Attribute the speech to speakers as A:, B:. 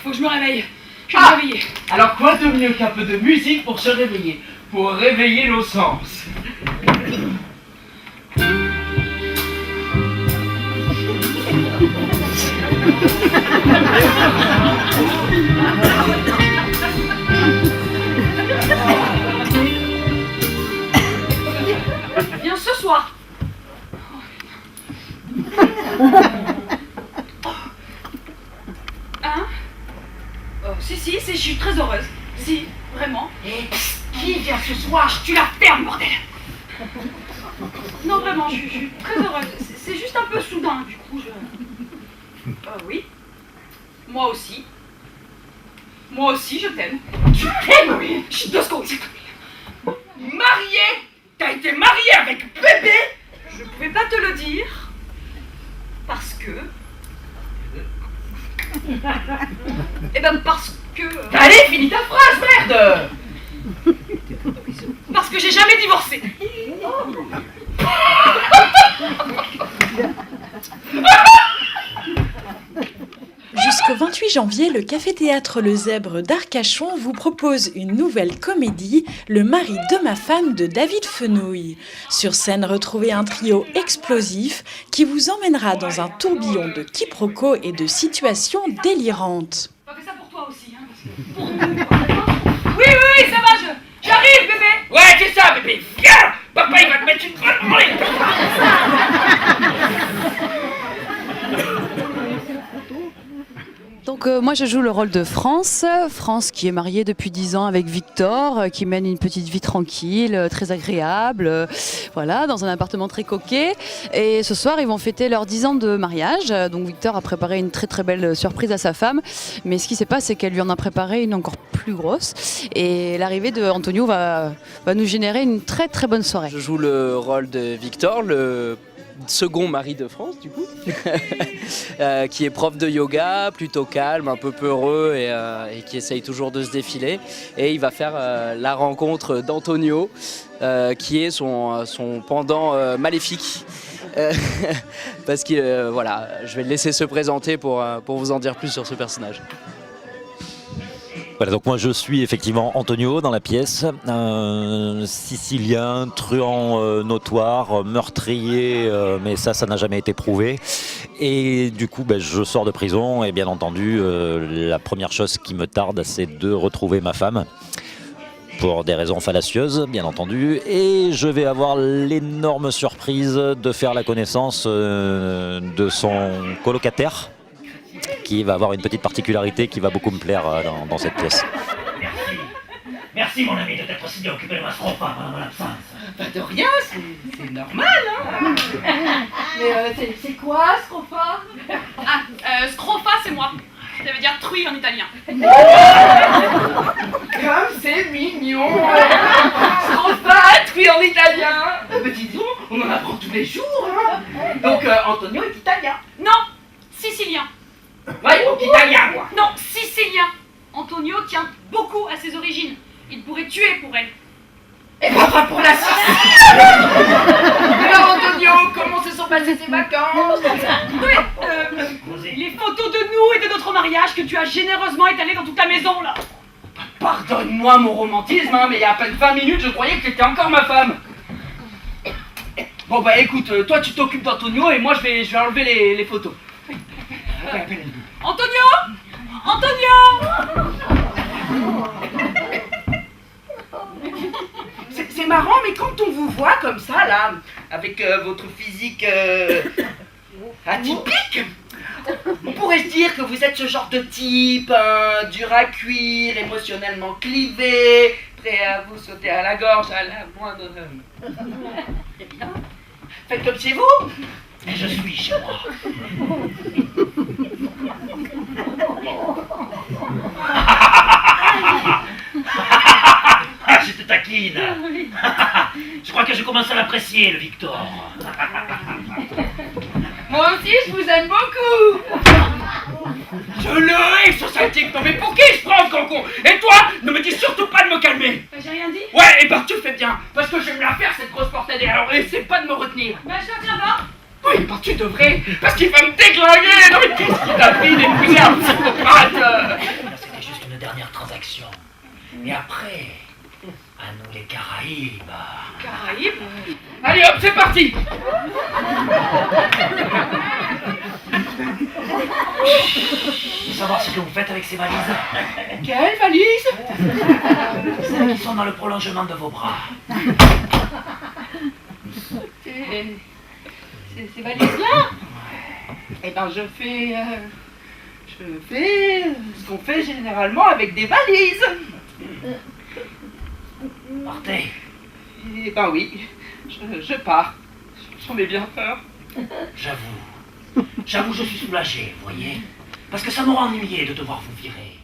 A: Faut que je me réveille. Je vais me réveiller.
B: Alors quoi de mieux qu'un peu de musique pour se réveiller, pour réveiller nos sens.
A: Viens ce soir. Hein? Si, je suis très heureuse. Si, vraiment.
B: Et qui vient ce soir?
A: Tu la fermes, bordel! Non, vraiment, je suis très heureuse. C'est juste un peu soudain, du coup, oui. Moi aussi. Moi aussi, je t'aime.
B: Tu t'aimes, oui?
A: Chut, 2 secondes, s'il te plaît.
B: Mariée? T'as été mariée avec bébé?
A: Je pouvais pas te le dire. Parce que... Eh ben, parce que...
B: Allez, finis ta phrase, merde!
A: Parce que j'ai jamais divorcé.
C: Jusqu'au 28 janvier, le Café-Théâtre Le Zèbre d'Arcachon vous propose une nouvelle comédie, Le mari de ma femme de David Fenouil. Sur scène, retrouvez un trio explosif qui vous emmènera dans un tourbillon de quiproquos et de situations délirantes.
A: On va faire ça pour toi aussi, hein. Pour nous. Oui, ça va, j'arrive, bébé.
B: Ouais, c'est ça, bébé. Viens! Papa, il va te mettre une bonne branlée.
D: Donc moi je joue le rôle de France qui est mariée depuis 10 ans avec Victor, qui mène une petite vie tranquille, très agréable, voilà, dans un appartement très coquet. Et ce soir ils vont fêter leurs 10 ans de mariage, donc Victor a préparé une très très belle surprise à sa femme, mais ce qui se passe c'est qu'elle lui en a préparé une encore plus grosse, et l'arrivée de Antonio va nous générer une très très bonne soirée.
E: Je joue le rôle de Victor, le second mari de France du coup, qui est prof de yoga, plutôt calme, un peu peureux et qui essaye toujours de se défiler. Et il va faire la rencontre d'Antonio, qui est son pendant maléfique. Parce que voilà, je vais le laisser se présenter pour vous en dire plus sur ce personnage.
F: Voilà, donc moi je suis effectivement Antonio dans la pièce, Sicilien, truand notoire, meurtrier, mais ça n'a jamais été prouvé. Et du coup je sors de prison et bien entendu la première chose qui me tarde c'est de retrouver ma femme. Pour des raisons fallacieuses, bien entendu, et je vais avoir l'énorme surprise de faire la connaissance de son colocataire, qui va avoir une petite particularité qui va beaucoup me plaire dans cette pièce.
B: Merci mon ami de t'être aussi bien occupé de ma scrofa pendant mon absence. Pas de rien, c'est normal, hein. Mais c'est quoi, scrofa?
A: Scrofa, c'est moi. Ça veut dire truie en italien.
B: Comme c'est mignon. Scrofa, truie en italien. Mais dis donc, on en apprend tous les jours, hein. Donc Antonio est italien.
A: Non, sicilien.
B: Ouais, donc italien, moi.
A: Non, sicilien. Antonio tient beaucoup à ses origines. Il pourrait tuer pour elle.
B: Et ben pas pour la Sicile. Alors Antonio, comment se sont passées tes vacances?
A: Oui, les photos de nous et de notre mariage que tu as généreusement étalées dans toute la maison, là.
B: Pardonne-moi mon romantisme, hein, mais il y a à peine 20 minutes, je croyais que t'étais encore ma femme. Bon bah écoute, toi tu t'occupes d'Antonio et moi je vais enlever les photos.
A: Antonio! Antonio!
B: C'est marrant, mais quand on vous voit comme ça, là, avec votre physique atypique, on pourrait se dire que vous êtes ce genre de type, dur à cuire, émotionnellement clivé, prêt à vous sauter à la gorge à la moindre... Eh bien, faites comme chez vous, et je suis chez moi. Je te taquine. Je crois que je commence à l'apprécier, le Victor. Moi aussi, je vous aime beaucoup. Je le hais, ce sale type. Non mais pour qui je prends, Cancon? Et toi, ne me dis surtout pas de me calmer.
A: J'ai rien dit.
B: Ouais, et ben tu fais bien, parce que je vais me la faire, cette grosse portée. Alors essaie pas de me retenir.
A: Bah je viens pas.
B: Oui, ben tu devrais, parce qu'il va me déglinguer. Non mais qu'est-ce qu'il t'a pris d'épouser un psychopathe? C'était juste une dernière transaction. Et après, à nous les Caraïbes.
A: Caraïbes?
B: Allez hop, c'est parti. Je veux savoir ce que vous faites avec ces valises. Quelles valises? Celles qui sont dans le prolongement de vos bras. Ces valises-là? Eh ben je fais ce qu'on fait généralement avec des valises. Partez. Eh ben oui, je pars. J'en ai bien peur. J'avoue, je suis soulagé, vous voyez. Parce que ça m'aura ennuyé de devoir vous virer.